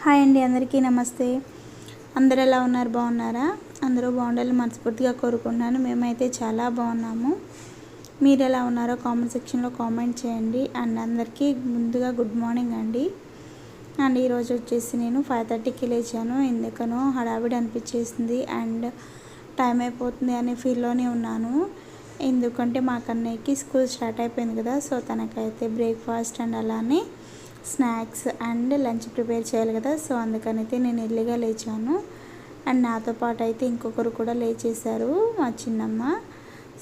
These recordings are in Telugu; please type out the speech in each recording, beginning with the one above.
హాయ్ అండి, అందరికీ నమస్తే. అందరూ ఎలా ఉన్నారు? బాగున్నారా? అందరూ బాగుండాలని మనస్ఫూర్తిగా కోరుకుంటున్నాను. మేమైతే చాలా బాగున్నాము. మీరు ఎలా ఉన్నారో కామెంట్ సెక్షన్లో కామెంట్ చేయండి. అండ్ అందరికీ ముందుగా గుడ్ మార్నింగ్ అండి. అండ్ ఈరోజు వచ్చేసి నేను 5:30కి లేచాను. ఎందుకనో హడావిడి అనిపించేసింది అండ్ టైం అయిపోతుంది అనే ఫీల్లోనే ఉన్నాను. ఎందుకంటే మా కన్నయ్యకి స్కూల్ స్టార్ట్ అయిపోయింది కదా, సో తనకైతే బ్రేక్ఫాస్ట్ అండ్ అలానే స్నాక్స్ అండ్ లంచ్ ప్రిపేర్ చేయాలి కదా, సో అందుకనైతే నేను ఎర్లీగా లేచాను. అండ్ నాతో పాటు అయితే ఇంకొకరు కూడా లేచేశారు, మా చిన్నమ్మ.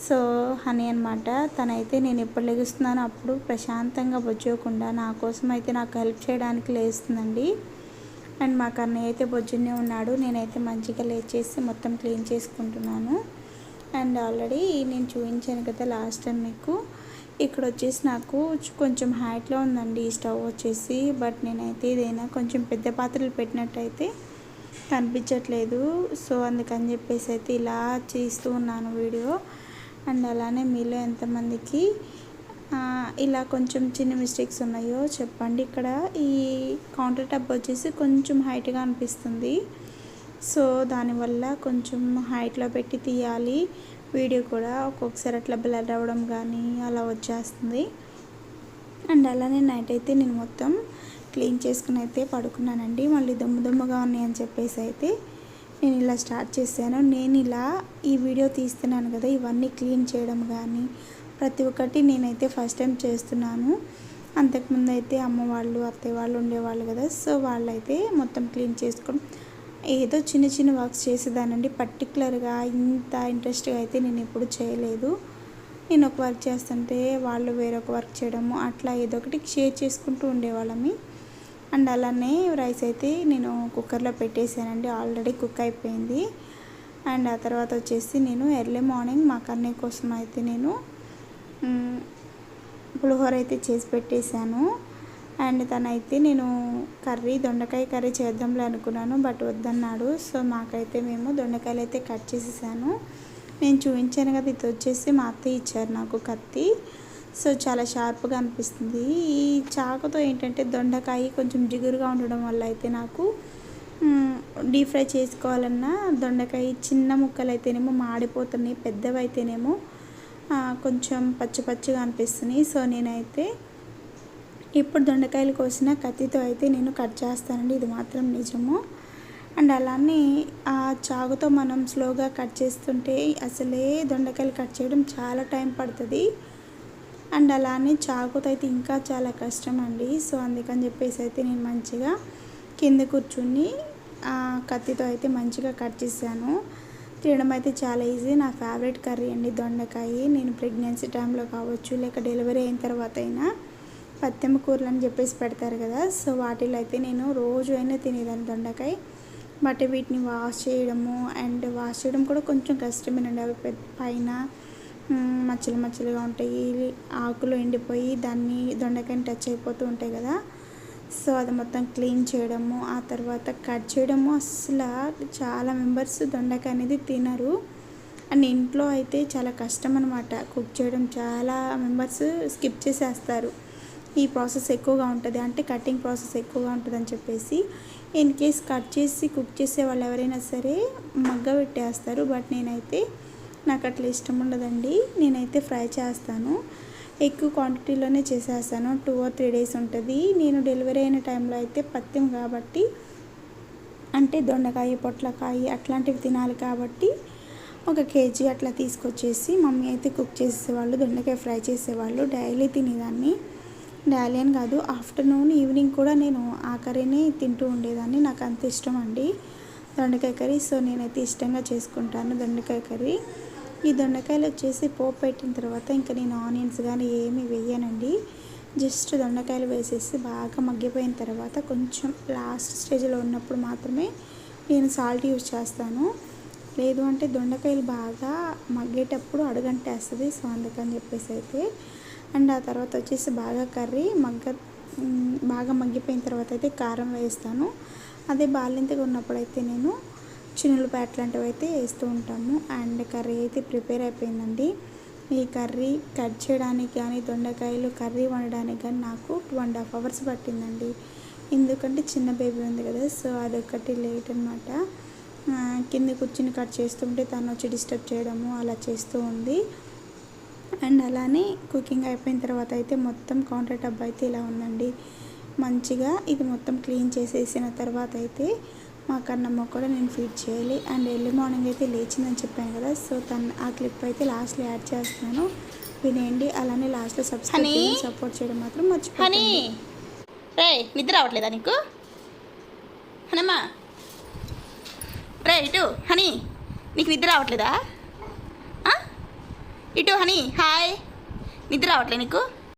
సో హనీ అనమాట. తనైతే నేను ఎప్పుడు లెగుస్తున్నానో అప్పుడు ప్రశాంతంగా బొజ్జోకుండా నా కోసం అయితే నాకు హెల్ప్ చేయడానికి లేస్తుందండి. అండ్ మా కన్నయ్య అయితే బొజ్జునే ఉన్నాడు. నేనైతే మంచిగా లేచేసి మొత్తం క్లీన్ చేసుకుంటున్నాను. అండ్ ఆల్రెడీ నేను చూపించాను కదా లాస్ట్ టైం మీకు. ఇక్కడ వచ్చేసి నాకు కొంచెం హైట్లో ఉందండి ఈ స్టవ్ వచ్చేసి. బట్ నేనైతే ఏదైనా కొంచెం పెద్ద పాత్రలు పెట్టినట్టయితే కనిపించట్లేదు. సో అందుకని చెప్పేసి అయితే ఇలా చేస్తూ ఉన్నాను వీడియో. అండ్ అలానే మీలో ఎంతమందికి ఇలా కొంచెం చిన్న మిస్టేక్స్ ఉన్నాయో చెప్పండి. ఇక్కడ ఈ కౌంటర్ టాప్ వచ్చేసి కొంచెం హైట్గా అనిపిస్తుంది. సో దానివల్ల కొంచెం హైట్లో పెట్టి తీయాలి వీడియో కూడా. ఒక్కొక్కసారి అట్లా బ్లర్ అవ్వడం కానీ అలా వచ్చేస్తుంది. అండ్ అలానే నైట్ అయితే నేను మొత్తం క్లీన్ చేసుకుని అయితే పడుకున్నానండి. మళ్ళీ దుమ్ముగా ఉన్నాయని చెప్పేసి అయితే నేను ఇలా స్టార్ట్ చేశాను. నేను ఇలా ఈ వీడియో తీస్తున్నాను కదా, ఇవన్నీ క్లీన్ చేయడం కానీ ప్రతి ఒక్కటి నేనైతే ఫస్ట్ టైం చేస్తున్నాను. అంతకుముందు అయితే అమ్మ వాళ్ళు అత్తయ్య వాళ్ళు ఉండేవాళ్ళు కదా, సో వాళ్ళైతే మొత్తం క్లీన్ చేసుకొని ఏదో చిన్న చిన్న వర్క్స్ చేసేదానండి. పర్టికులర్గా ఇంత ఇంట్రెస్ట్గా అయితే నేను ఎప్పుడు చేయలేదు. నేను ఒక వర్క్ చేస్తుంటే వాళ్ళు వేరొక వర్క్ చేయడము అట్లా ఏదో ఒకటి షేర్ చేసుకుంటూ ఉండేవాళ్ళమి. అండ్ అలానే రైస్ అయితే నేను కుక్కర్లో పెట్టేశానండి, ఆల్రెడీ కుక్ అయిపోయింది. అండ్ ఆ తర్వాత వచ్చేసి నేను ఎర్లీ మార్నింగ్ మా కన్నయ్య కోసం అయితే నేను పులిహోర అయితే చేసి పెట్టేశాను. అండ్ తనైతే నేను దొండకాయ కర్రీ చేద్దాంలే అనుకున్నాను, బట్ వద్దన్నాడు. సో మాకైతే మేము దొండకాయలు అయితే కట్ చేసేసాను. నేను చూపించాను కదా, ఇది వచ్చేసి మా అత్తయ్య ఇచ్చారు నాకు కత్తి. సో చాలా షార్ప్గా అనిపిస్తుంది. ఈ చాకుతో ఏంటంటే దొండకాయ కొంచెం జిగురుగా ఉండడం వల్ల అయితే నాకు డీప్ ఫ్రై చేసుకోవాలన్నా దొండకాయ చిన్న ముక్కలు అయితేనేమో మాడిపోతున్నాయి, పెద్దవి అయితేనేమో కొంచెం పచ్చిగా అనిపిస్తున్నాయి. సో నేనైతే ఇప్పుడు దొండకాయలు కోసిన కత్తితో అయితే నేను కట్ చేస్తానండి, ఇది మాత్రం నిజము. అండ్ అలానే ఆ చాకుతో మనం స్లోగా కట్ చేస్తుంటే అసలే దొండకాయలు కట్ చేయడం చాలా టైం పడుతుంది. అండ్ అలానే చాకుతో అయితే ఇంకా చాలా కష్టం అండి. సో అందుకని చెప్పేసి అయితే నేను మంచిగా కింద కూర్చుని కత్తితో అయితే మంచిగా కట్ చేశాను. తినడం అయితే చాలా ఈజీ. నా ఫేవరెట్ కర్రీ అండి దొండకాయ. నేను ప్రెగ్నెన్సీ టైంలో కావచ్చు, లేక డెలివరీ అయిన తర్వాత అయినా పత్తెమ్మ కూరలు అని చెప్పేసి పెడతారు కదా, సో వాటిలో అయితే నేను రోజు అయినా తినేదాన్ని దొండకాయ. బట్ వీటిని వాష్ చేయడం కూడా కొంచెం కష్టమేనండి. అవి పైన మచ్చలుగా ఉంటాయి, ఆకులు ఎండిపోయి దాన్ని దొండకాయని టచ్ అయిపోతూ ఉంటాయి కదా, సో అది మొత్తం క్లీన్ చేయడము, ఆ తర్వాత కట్ చేయడము. అసలు చాలా మెంబర్స్ దొండకాయ అనేది తినరు. అండ్ ఇంట్లో అయితే చాలా కష్టం అనమాట కుక్ చేయడం. చాలా మెంబర్స్ స్కిప్ చేసేస్తారు. ఈ ప్రాసెస్ ఎక్కువగా ఉంటుంది, అంటే కటింగ్ ప్రాసెస్ ఎక్కువగా ఉంటుందని చెప్పేసి ఇన్ కేస్ కట్ చేసి కుక్ చేసే వాళ్ళు ఎవరైనా సరే మగ్గ పెట్టేస్తారు. బట్ నేనైతే నాకు అట్లా ఇష్టం ఉండదండి. నేనైతే ఫ్రై చేస్తాను, ఎక్కువ క్వాంటిటీలోనే చేసేస్తాను. 2 or 3 days ఉంటుంది. నేను డెలివరీ అయిన టైంలో అయితే పత్యం కాబట్టి, అంటే దొండకాయ పొట్లకాయ అట్లాంటివి తినాలి కాబట్టి 1 kg అట్లా తీసుకొచ్చేసి మమ్మీ అయితే కుక్ చేసేవాళ్ళు, దొండకాయ ఫ్రై చేసేవాళ్ళు. డైలీ తినేదాన్ని, డైలీ అని కాదు, ఆఫ్టర్నూన్ ఈవినింగ్ కూడా నేను ఆ కర్రీని తింటూ ఉండేదాన్ని. నాకు అంత ఇష్టం అండి దొండకాయ కర్రీ. సో నేనైతే ఇష్టంగా చేసుకుంటాను దొండకాయ కర్రీ. ఈ దొండకాయలు వచ్చేసి పోపు పెట్టిన తర్వాత ఇంకా నేను ఆనియన్స్ కానీ ఏమీ వేయనండి. జస్ట్ దొండకాయలు వేసేసి బాగా మగ్గిపోయిన తర్వాత కొంచెం లాస్ట్ స్టేజ్లో ఉన్నప్పుడు మాత్రమే నేను సాల్ట్ యూజ్ చేస్తాను. లేదు అంటే దొండకాయలు బాగా మగ్గేటప్పుడు అడుగంటేస్తుంది. సో అందుకని చెప్పేసి అయితే. అండ్ ఆ తర్వాత వచ్చేసి బాగా మగ్గిపోయిన తర్వాత అయితే కారం వేస్తాను. అదే బాలింతగా ఉన్నప్పుడు అయితే నేను చిన్నులపాయ అట్లాంటివి అయితే వేస్తూ ఉంటాము. అండ్ కర్రీ అయితే ప్రిపేర్ అయిపోయిందండి. ఈ కర్రీ కట్ చేయడానికి కానీ దొండకాయలు కర్రీ వండడానికి కానీ నాకు 2.5 hours పట్టిందండి. ఎందుకంటే చిన్న బేబీ ఉంది కదా, సో అదొకటి లేట్ అనమాట. కింద కూర్చుని కట్ చేస్తుంటే తను వచ్చి డిస్టర్బ్ చేయడము అలా చేస్తూ ఉంది. అండ్ అలానే కుకింగ్ అయిపోయిన తర్వాత అయితే మొత్తం కౌంటర్ టబ్ అయితే ఇలా ఉందండి. మంచిగా ఇది మొత్తం క్లీన్ చేసేసిన తర్వాత అయితే మా కన్నమ్మ కూడా నేను ఫీడ్ చేయాలి. అండ్ ఎర్లీ మార్నింగ్ అయితే లేచిందని చెప్పాను కదా, సో ఆ క్లిప్ అయితే లాస్ట్లో యాడ్ చేస్తున్నాను, వినేయండి. అలానే లాస్ట్లో సపోర్ట్ చేయడం మాత్రం మర్చిపోండి. రే నిద్ర రావట్లేదా నీకు హనమ్మా? రే ఇటు హనీ, నీకు నిద్ర రావట్లేదా? ఇటు హనీ హాయ్, నిద్ర రావట్లే నీకు?